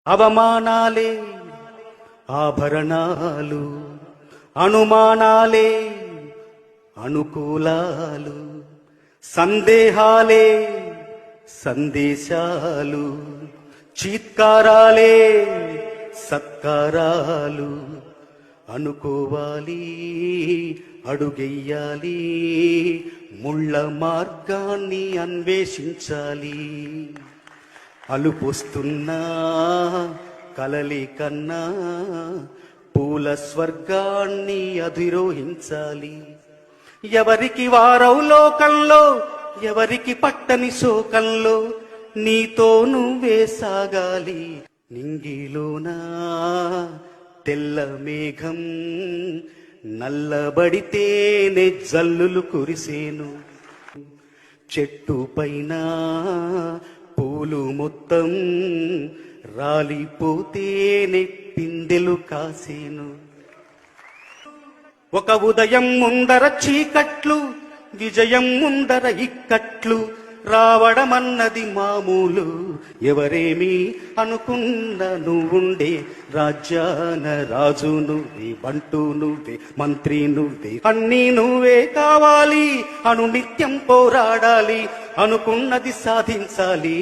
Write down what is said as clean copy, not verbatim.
అవమానాలే ఆభరణాలు, అనుమానాలే అనుకూలాలు, సందేహాలే సందేశాలు, చీత్కారాలే సత్కారాలు. అనుకోవాలి, అడుగెయ్యాలి, ముళ్ళ మార్గాన్ని అన్వేషించాలి. అలుపొస్తున్నా కలలి కన్నా పూల స్వర్గాన్ని అధిరోహించాలి. ఎవరికి వారవు లోకంలో, ఎవరికి పట్టని శోకంలో, నీతో నువ్వే సాగాలి. నింగిలోనా తెల్ల మేఘం నల్లబడితేనే జల్లులు కురిసేను. చెట్టు పైన పూలు మొత్తం రాలిపోతేనే పిందెలు కాసేను. ఒక ఉదయం ముందర చీకట్లు, విజయం ముందర ఇక్కట్లు, రావడమన్నది మామూలు. ఎవరేమి అనుకున్న నువ్వుండే రాజ్యాన రాజు నువ్వే, బంటూ నువ్వే, మంత్రి నువ్వే, అన్నీ నువ్వే కావాలి. నిత్యం పోరాడాలి, అనుకున్నది సాధించాలి.